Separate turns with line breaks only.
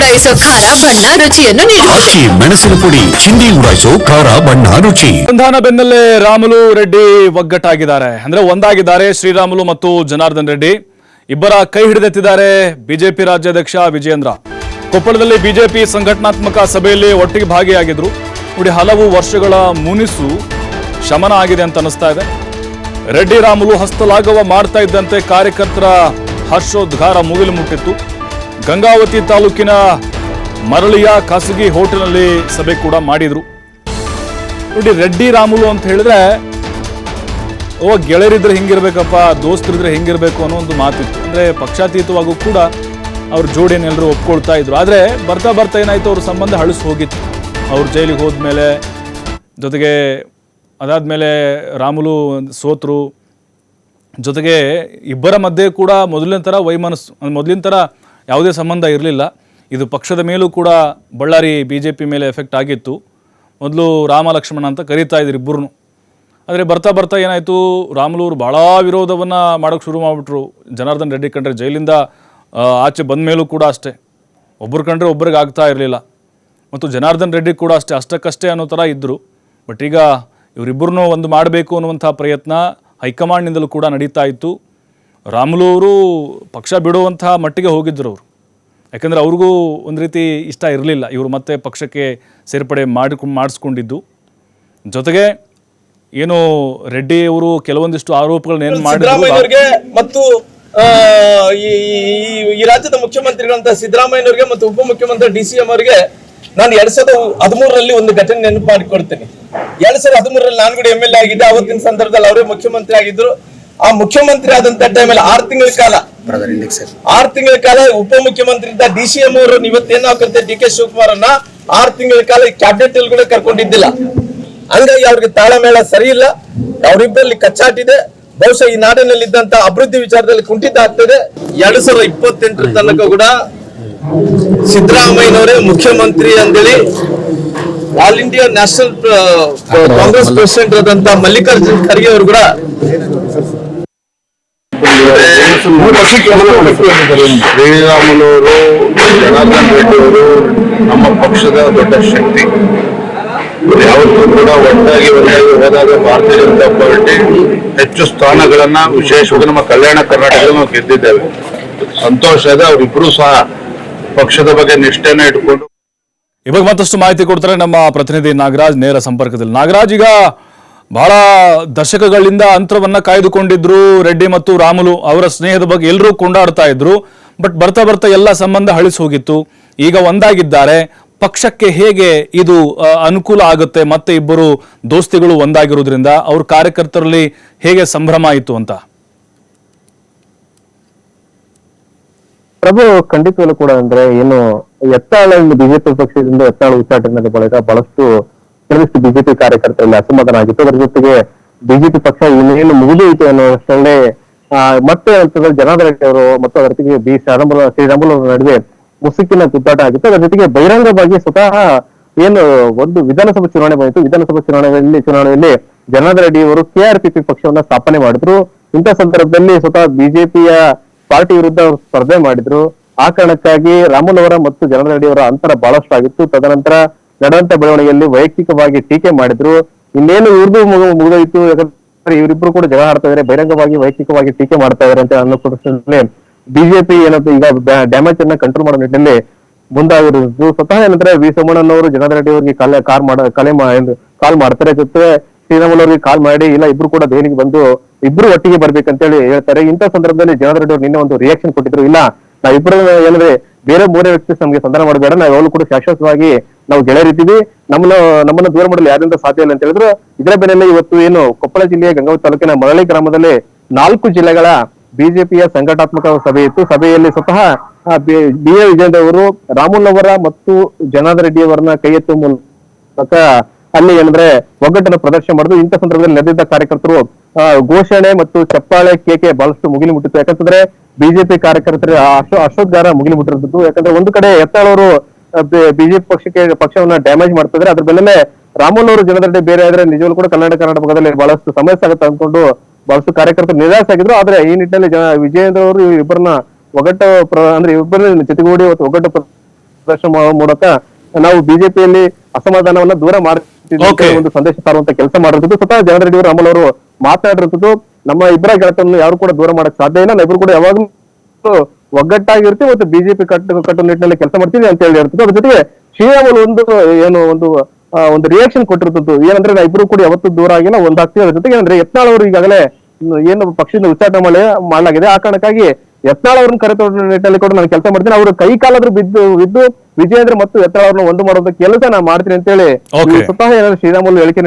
ಉಡಾಯಿಸೋ ಖಾರ ಬಣ್ಣ ರುಚಿಯನ್ನು
ನೀಡುತ್ತದೆ. ಮೆಣಸಿನ ಪುಡಿ ಚಿಂದಿ ಉಡಾಯಿಸೋ ಖಾರ ಬಣ್ಣ ರುಚಿ.
ಸಂಧಾನ ಬೆನ್ನಲ್ಲೇ ರಾಮುಲು ರೆಡ್ಡಿ ಒಗ್ಗಟ್ಟಾಗಿದ್ದಾರೆ, ಅಂದ್ರೆ ಒಂದಾಗಿದ್ದಾರೆ. ಶ್ರೀರಾಮುಲು ಮತ್ತು ಜನಾರ್ದನ್ ರೆಡ್ಡಿ ಇಬ್ಬರ ಕೈ ಹಿಡಿದೆತ್ತಿದ್ದಾರೆ ಬಿಜೆಪಿ ರಾಜ್ಯಾಧ್ಯಕ್ಷ ವಿಜಯೇಂದ್ರ. ಕೊಪ್ಪಳದಲ್ಲಿ ಬಿಜೆಪಿ ಸಂಘಟನಾತ್ಮಕ ಸಭೆಯಲ್ಲಿ ಒಟ್ಟಿಗೆ ಭಾಗಿಯಾಗಿದ್ರು. ನೋಡಿ, ಹಲವು ವರ್ಷಗಳ ಮುನಿಸು ಶಮನ ಆಗಿದೆ ಅಂತ ಅನಿಸ್ತಾ ಇದೆ. ರೆಡ್ಡಿ ರಾಮುಲು ಹಸ್ತಲಾಘವ ಮಾಡ್ತಾ ಇದ್ದಂತೆ ಕಾರ್ಯಕರ್ತರ ಹರ್ಷೋದ್ಗಾರ ಮುಗಿಲು ಮುಟ್ಟಿತ್ತು. ಗಂಗಾವತಿ ತಾಲೂಕಿನ ಮರಳಿಯ ಖಾಸಗಿ ಹೋಟೆಲ್ನಲ್ಲಿ ಸಭೆ ಕೂಡ ಮಾಡಿದ್ರು. ನೋಡಿ, ರೆಡ್ಡಿ ರಾಮುಲು ಅಂತ ಹೇಳಿದ್ರೆ ಗೆಳೆಯರಿದ್ರೆ ಹಿಂಗಿರ್ಬೇಕಪ್ಪ, ದೋಸ್ತರಿದ್ರೆ ಹಿಂಗಿರ್ಬೇಕು ಅನ್ನೋ ಒಂದು ಮಾತಿತ್ತು. ಅಂದ್ರೆ ಪಕ್ಷಾತೀತವಾಗೂ ಕೂಡ ಅವ್ರ ಜೋಡಿಯನ್ನೆಲ್ಲರೂ ಒಪ್ಕೊಳ್ತಾ ಇದ್ರು. ಆದರೆ ಬರ್ತಾ ಬರ್ತಾ ಏನಾಯ್ತು, ಅವ್ರ ಸಂಬಂಧ ಹಳಿಸಿ ಹೋಗಿತ್ತು. ಅವ್ರು ಜೈಲಿಗೆ ಹೋದ್ಮೇಲೆ, ಜೊತೆಗೆ ಅದಾದ್ಮೇಲೆ ರಾಮುಲು ಸೋತರು. ಜೊತೆಗೆ ಇಬ್ಬರ ಮಧ್ಯೆ ಕೂಡ ಮೊದಲಿನ ಥರ ಮೊದಲಿನ ಥರ ಯಾವುದೇ ಸಂಬಂಧ ಇರಲಿಲ್ಲ. ಇದು ಪಕ್ಷದ ಮೇಲೂ ಕೂಡ ಬಳ್ಳಾರಿ BJP ಮೇಲೆ ಎಫೆಕ್ಟ್ ಆಗಿತ್ತು. ಮೊದಲು ರಾಮ ಲಕ್ಷ್ಮಣ ಅಂತ ಕರೀತಾ ಇದ್ರು ಇಬ್ಬರು. ಆದರೆ ಬರ್ತಾ ಬರ್ತಾ ಏನಾಯಿತು, ರಾಮುಲು ಅವರು ಭಾಳ ವಿರೋಧವನ್ನು ಮಾಡೋಕ್ಕೆ ಶುರು ಮಾಡಿಬಿಟ್ರು. ಜನಾರ್ದನ್ ರೆಡ್ಡಿ ಕಂಡ್ರೆ ಜೈಲಿಂದ ಆಚೆ ಬಂದ ಮೇಲೂ ಕೂಡ ಅಷ್ಟೇ, ಒಬ್ಬರು ಕಂಡ್ರೆ ಒಬ್ಬರಿಗೆ ಆಗ್ತಾ ಇರಲಿಲ್ಲ. ಮತ್ತು ಜನಾರ್ದನ್ ರೆಡ್ಡಿ ಕೂಡ ಅಷ್ಟಕ್ಕಷ್ಟೇ ಅನ್ನೋ ಥರ ಇದ್ದರು. ಬಟ್ ಈಗ ಇವರಿಬ್ಬರನ್ನೂ ಒಂದು ಮಾಡಬೇಕು ಅನ್ನುವಂಥ ಪ್ರಯತ್ನ ಹೈಕಮಾಂಡ್ನಿಂದಲೂ ಕೂಡ ನಡೀತಾ ಇತ್ತು. ರಾಮುಲು ಅವರು ಪಕ್ಷ ಬಿಡುವಂಥ ಮಟ್ಟಿಗೆ ಹೋಗಿದ್ದರು ಅವರು. ಯಾಕೆಂದರೆ ಅವ್ರಿಗೂ ಒಂದು ರೀತಿ ಇಷ್ಟ ಇರಲಿಲ್ಲ ಇವರು ಮತ್ತೆ ಪಕ್ಷಕ್ಕೆ ಸೇರ್ಪಡೆ ಮಾಡಿಸ್ಕೊಂಡಿದ್ದು. ಜೊತೆಗೆ ಏನು ರೆಡ್ಡಿ ಅವರು ಕೆಲವೊಂದಿಷ್ಟು ಆರೋಪಗಳನ್ನ
ಮಾಡಿದ್ರು ಮತ್ತು ಈ ರಾಜ್ಯದ ಮುಖ್ಯಮಂತ್ರಿಗಳಂತ ಸಿದ್ದರಾಮಯ್ಯನವರಿಗೆ ಮತ್ತು ಉಪಮುಖ್ಯಮಂತ್ರಿ DCM ಅವರಿಗೆ ನಾನು 2013ರಲ್ಲಿ ಒಂದು ಘಟನೆ ನೆನಪು ಮಾಡಿಕೊಡ್ತೇನೆ. 2013ರಲ್ಲಿ ನಾನು ಕೂಡ MLA ಆಗಿದ್ದೆ. ಅವತ್ತಿನ ಸಂದರ್ಭದಲ್ಲಿ ಅವರೇ ಮುಖ್ಯಮಂತ್ರಿ ಆಗಿದ್ರು. ಆ ಮುಖ್ಯಮಂತ್ರಿ ಆದಂತ ಟೈಮಲ್ಲಿ 6 ತಿಂಗಳ ಕಾಲ ಉಪಮುಖ್ಯಮಂತ್ರಿ ಇದ್ದ DCM ಅವರು ಇವತ್ತೇನಾಗುತ್ತೆ DK ಶಿವಕುಮಾರ್ ಅನ್ನ 6 ತಿಂಗಳ ಕಾಲ ಕ್ಯಾಬಿನೆಟ್ ಅಲ್ಲಿ ಕೂಡ ಕರ್ಕೊಂಡಿದ್ದಿಲ್ಲ. ಹಂಗಾಗಿ ಅವ್ರಿಗೆ ತಾಳಮೇಳ ಸರಿ ಇಲ್ಲ, ಅವರಿಬ್ಬರಲ್ಲಿ ಕಚ್ಚಾಟಿದೆ. ಬಹುಶಃ ಈ ನಾಡಿನಲ್ಲಿ ಇದ್ದಂತ ಅಭಿವೃದ್ಧಿ ವಿಚಾರದಲ್ಲಿ ಕುಂಠಿತ ಆಗ್ತದೆ. 2028 ತನಕ ಕೂಡ ಸಿದ್ದರಾಮಯ್ಯನವರೇ ಮುಖ್ಯಮಂತ್ರಿ ಅಂತೇಳಿ all India national Congress president ಆದಂತ ಮಲ್ಲಿಕಾರ್ಜುನ್ ಖರ್ಗೆ ಅವರು ಕೂಡ
ಶ್ರೀರಾಮುಲವರು, ಜನಾರ್ದನ್ ರೆಡ್ಡಿ ಅವರು ನಮ್ಮ ಪಕ್ಷದ ದೊಡ್ಡ ಶಕ್ತಿ. ಯಾವತ್ತೂ ಕೂಡ ಒಟ್ಟಾಗಿ ಹೋದಾಗ ಭಾರತೀಯ ಜನತಾ ಪಾರ್ಟಿ ಹೆಚ್ಚು ಸ್ಥಾನಗಳನ್ನ ವಿಶೇಷವಾಗಿ ನಮ್ಮ ಕಲ್ಯಾಣ ಕರ್ನಾಟಕದಲ್ಲಿ ನಾವು ಗೆದ್ದಿದ್ದೇವೆ. ಸಂತೋಷ ಇದೆ. ಅವರಿಬ್ಬರು ಸಹ ಪಕ್ಷದ ಬಗ್ಗೆ ನಿಷ್ಠೆನ ಇಟ್ಕೊಂಡು.
ಇವಾಗ ಮತ್ತಷ್ಟು ಮಾಹಿತಿ ಕೊಡ್ತಾರೆ ನಮ್ಮ ಪ್ರತಿನಿಧಿ ನಾಗರಾಜ್ ನೇರ ಸಂಪರ್ಕದಲ್ಲಿ. ನಾಗರಾಜ್, ಈಗ ಬಹಳ ದಶಕಗಳಿಂದ ಅಂತರವನ್ನ ಕಾಯ್ದುಕೊಂಡಿದ್ರು ರೆಡ್ಡಿ ಮತ್ತು ರಾಮುಲು. ಅವರ ಸ್ನೇಹದ ಬಗ್ಗೆ ಎಲ್ಲರೂ ಕೊಂಡಾಡ್ತಾ ಇದ್ರು. ಬಟ್ ಬರ್ತಾ ಬರ್ತಾ ಎಲ್ಲ ಸಂಬಂಧ ಹಳಿಸಿ ಹೋಗಿತ್ತು. ಈಗ ಒಂದಾಗಿದ್ದಾರೆ. ಪಕ್ಷಕ್ಕೆ ಹೇಗೆ ಇದು ಅನುಕೂಲ ಆಗುತ್ತೆ? ಮತ್ತೆ ಇಬ್ಬರು ದೋಸ್ತಿಗಳು ಒಂದಾಗಿರೋದ್ರಿಂದ ಅವ್ರ ಕಾರ್ಯಕರ್ತರಲ್ಲಿ ಹೇಗೆ ಸಂಭ್ರಮ ಆಯಿತು ಅಂತ?
ಪ್ರಭು, ಖಂಡಿತವಲ್ಲೂ ಕೂಡ ಅಂದ್ರೆ ಏನು ಎತ್ತಾಳ ಬಿಜೆಪಿ ಪಕ್ಷದಿಂದ ಎತ್ತಾಳ ಉಚ್ಚಾಟನೆಯ ಬಳಿಕ ಬಹಳಷ್ಟು ಕೆಲವಷ್ಟು ಬಿಜೆಪಿ ಕಾರ್ಯಕರ್ತರಲ್ಲಿ ಅಸಮಾಧಾನ ಆಗಿತ್ತು. ಅದರ ಜೊತೆಗೆ ಬಿಜೆಪಿ ಪಕ್ಷ ಇನ್ನೇನು ಮುಗಿದೋಯಿತು ಅನ್ನೋಷ್ಟರಲ್ಲೇ ಮತ್ತೆ ಜನಾರ್ದನ್ ರೆಡ್ಡಿ ಅವರು ಮತ್ತು ಅದರ ಜೊತೆಗೆ ಶ್ರೀರಾಮುಲು ಅವರ ನಡುವೆ ಮುಸುಕಿನ ಕುತ್ತಾಟ ಆಗಿತ್ತು. ಅದರ ಜೊತೆಗೆ ಬಹಿರಂಗವಾಗಿ ಸ್ವತಃ ಏನು ಒಂದು ವಿಧಾನಸಭಾ ಚುನಾವಣೆ ಬಂದಿತ್ತು. ವಿಧಾನಸಭಾ ಚುನಾವಣೆಯಲ್ಲಿ ಜನಾರ್ದನ್ ರೆಡ್ಡಿ ಅವರು KRPP ಪಕ್ಷವನ್ನ ಸ್ಥಾಪನೆ ಮಾಡಿದ್ರು. ಇಂಥ ಸಂದರ್ಭದಲ್ಲಿ ಸ್ವತಃ ಬಿಜೆಪಿಯ ಪಾರ್ಟಿ ವಿರುದ್ಧ ಅವರು ಸ್ಪರ್ಧೆ ಮಾಡಿದ್ರು. ಆ ಕಾರಣಕ್ಕಾಗಿ ರಾಮುಲು ಅವರ ಮತ್ತು ಜನಾರ್ದನ್ ರೆಡ್ಡಿ ಅವರ ಅಂತರ ಬಹಳಷ್ಟು ಆಗಿತ್ತು. ತದನಂತರ ನಡೆದಂತ ಬೆಳವಣಿಗೆಯಲ್ಲಿ ವೈಯಕ್ತಿಕವಾಗಿ ಟೀಕೆ ಮಾಡಿದ್ರು. ಇನ್ನೇನು ಇವ್ರದ್ದು ಮುಗಿದೋಯ್ತು, ಯಾಕಂದ್ರೆ ಇವರಿಬ್ರು ಕೂಡ ಜಗಳ ಆಡ್ತಾ ಇದಾರೆ, ಬಹಿರಂಗವಾಗಿ ವೈಯಕ್ತಿಕವಾಗಿ ಟೀಕೆ ಮಾಡ್ತಾ ಇದಾರೆ ಅಂತ ಅನ್ನೋ ಪ್ರಶ್ನೆ ಬಿಜೆಪಿ ಏನಂತ ಈಗ ಡ್ಯಾಮೇಜ್ ಅನ್ನ ಕಂಟ್ರೋಲ್ ಮಾಡೋ ನಿಟ್ಟಿನಲ್ಲಿ ಮುಂದಾಗಿರೋದು. ಸ್ವತಃ ಏನಂದ್ರೆ ವಿ ಸೋಮಣ್ಣನವರು ಜನಾರ್ದನ್ ರೆಡ್ಡಿ ಅವರಿಗೆ ಕಾಲ್ ಮಾಡ್ತಾರೆ. ಜೊತೆ ಶ್ರೀರಾಮುಲು ಅವರಿಗೆ ಕಾಲ್ ಮಾಡಿ ಇಲ್ಲ ಇಬ್ರು ಕೂಡ ದೆಹಲಿಗೆ ಬಂದು ಇಬ್ರು ಒಟ್ಟಿಗೆ ಬರ್ಬೇಕಂತೇಳಿ ಹೇಳ್ತಾರೆ. ಇಂಥ ಸಂದರ್ಭದಲ್ಲಿ ಜನಾರ್ದನ್ ರೆಡ್ಡಿ ಅವರು ನಿನ್ನೆ ಒಂದು ರಿಯಾಕ್ಷನ್ ಕೊಟ್ಟಿದ್ರು. ಇಲ್ಲ, ನಾವಿಬ್ಬರು ಏನಂದ್ರೆ ಬೇರೆ ಮೂರೇ ವ್ಯಕ್ತಿ ನಮ್ಗೆ ಸಂಧಾನ ಮಾಡಬೇಡ, ನಾವೆಲ್ಲೂ ಕೂಡ ಶಾಶ್ವತವಾಗಿ ನಾವು ಗೆಳೆಯರಿದ್ದೀವಿ, ನಮ್ಮನ್ನ ದೂರ ಮಾಡಲು ಯಾರಿಂದ ಸಾಧ್ಯ ಇಲ್ಲ ಅಂತ ಹೇಳಿದ್ರು. ಇದರ ಬೆನ್ನಲ್ಲೇ ಇವತ್ತು ಏನು ಕೊಪ್ಪಳ ಜಿಲ್ಲೆಯ ಗಂಗಾವತಿ ತಾಲೂಕಿನ ಮರಳಿ ಗ್ರಾಮದಲ್ಲಿ 4 ಜಿಲ್ಲೆಗಳ ಬಿಜೆಪಿಯ ಸಂಘಟನಾತ್ಮಕ ಸಭೆ ಇತ್ತು. ಸಭೆಯಲ್ಲಿ ಸ್ವತಃ BA ವಿಜಯೇಂದ್ರ ಅವರು ರಾಮುಲು ಅವರ ಮತ್ತು ಜನಾರ್ದನ್ ರೆಡ್ಡಿ ಅವರನ್ನ ಕೈ ಎತ್ತುವ ಮೂಲಕ ಅಲ್ಲಿ ಏನಂದ್ರೆ ಒಗ್ಗಟ್ಟನ್ನು ಪ್ರದರ್ಶನ ಮಾಡಿದ್ರು. ಇಂಥ ಸಂದರ್ಭದಲ್ಲಿ ನೆರೆದಿದ್ದ ಕಾರ್ಯಕರ್ತರು ಘೋಷಣೆ ಮತ್ತು ಚಪ್ಪಾಳೆ ಕೇಕೆ ಬಹಳಷ್ಟು ಮುಗಿಲು ಮುಟ್ಟಿತ್ತು. ಯಾಕಂತಂದ್ರೆ ಬಿಜೆಪಿ ಕಾರ್ಯಕರ್ತರ ಅಶ್ವತ್ಗಾರ ಮುಗಿಲು ಮುಟ್ಟಿರೋದು. ಯಾಕಂದ್ರೆ ಒಂದು ಕಡೆ ಎತ್ತಾಳವರು ಬಿಜೆಪಿ ಪಕ್ಷವನ್ನ ಡ್ಯಾಮೇಜ್ ಮಾಡ್ತಿದ್ರೆ, ಅದ್ರ ಬೆನ್ನಲ್ಲೇ ರಾಮುಲು ಅವರು ಜನಾರ್ದನ್ ರೆಡ್ಡಿ ಬೇರೆ ಆದ್ರೆ ನಿಜವಾಗ್ಲೂ ಕೂಡ ಕರ್ನಾಟಕ ಭಾಗದಲ್ಲಿ ಬಹಳಷ್ಟು ಸಮಸ್ಯೆ ಆಗುತ್ತೆ ಅಂದ್ಕೊಂಡು ಬಹಳಷ್ಟು ಕಾರ್ಯಕರ್ತರು ನಿರಾಸೆ ಆಗಿದ್ರು. ಆದ್ರೆ ಈ ನಿಟ್ಟಿನಲ್ಲಿ ವಿಜಯೇಂದ್ರ ಅವರು ಇಬ್ಬರನ್ನ ಒಗ್ಗಟ್ಟು ಅಂದ್ರೆ ಇಬ್ಬರನ್ನ ಜೊತೆಗೂಡಿ ಒಗ್ಗಟ್ಟು ಪ್ರದರ್ಶನ ಮಾಡುವ ಮೂಲಕ ನಾವು ಬಿಜೆಪಿಯಲ್ಲಿ ಅಸಮಾಧಾನವನ್ನ ದೂರ ಮಾಡ್ತಿದ್ದೀವಿ ಅಂತ
Okay.
ಒಂದು ಸಂದೇಶ ಸಾರುವಂತ ಕೆಲಸ ಮಾಡಿರೋದು ಸ್ವತಃ ಜನಾರ್ದನ್ ರೆಡ್ಡಿ ರಾಮಲ್ ಅವರು ಮಾತಾಡಿರೋದು. ನಮ್ಮ ಇಬ್ಬರ ಗೆಳತನ್ನು ಯಾರು ಕೂಡ ದೂರ ಮಾಡಕ್ ಸಾಧ್ಯ ಇಲ್ಲ. ನಾವಿಬ್ರು ಕೂಡ ಯಾವಾಗಲೂ ಒಗ್ಗಟ್ಟಾಗಿರ್ತೀವಿ ಮತ್ತು ಬಿಜೆಪಿ ಕಟ್ಟು ನಿಟ್ಟಿನಲ್ಲಿ ಕೆಲಸ ಮಾಡ್ತೀವಿ ಅಂತ ಹೇಳಿ ಇರ್ತದೆ. ಅದ್ರ ಜೊತೆಗೆ ಶ್ರೀರಾಮುಲು ಒಂದು ರಿಯಾಕ್ಷನ್ ಕೊಟ್ಟಿರ್ತದ್ದು ಏನಂದ್ರೆ ನಾ ಇಬ್ರು ಕೂಡ ಯಾವತ್ತೂ ದೂರ ಆಗಿಲ್ಲ, ಒಂದಾಗ್ತೀವಿ. ಅದ್ರ ಜೊತೆಗೆ ಅಂದ್ರೆ ಯತ್ನಾಳ್ ಅವರು ಈಗಾಗಲೇ ಏನು ಪಕ್ಷದಿಂದ ಉಚ್ಚಾಟನೆ ಮಾಡಲಾಗಿದೆ. ಆ ಕಾರಣಕ್ಕಾಗಿ ಯತ್ನಾಳ್ ಅವ್ರನ್ನ ಕರೆತೊಡ ನಿಟ್ಟಿನಲ್ಲಿ ಕೂಡ ನಾನು ಕೆಲಸ ಮಾಡ್ತೀನಿ. ಅವರು ಕೈ ಕಾಲಾದ್ರೂ ಬಿದ್ದು ವಿಜಯೇಂದ್ರ ಮತ್ತು ಯತ್ನಾಳ್ ಅವ್ರನ್ನ ಒಂದು ಮಾಡೋದಕ್ಕೆ ಕೆಲಸ ನಾನು ಮಾಡ್ತೀನಿ ಅಂತ ಹೇಳಿ
Okay.
ಸ್ವತಃ ಶ್ರೀರಾಮುಲು ಹೇಳಿಕೆ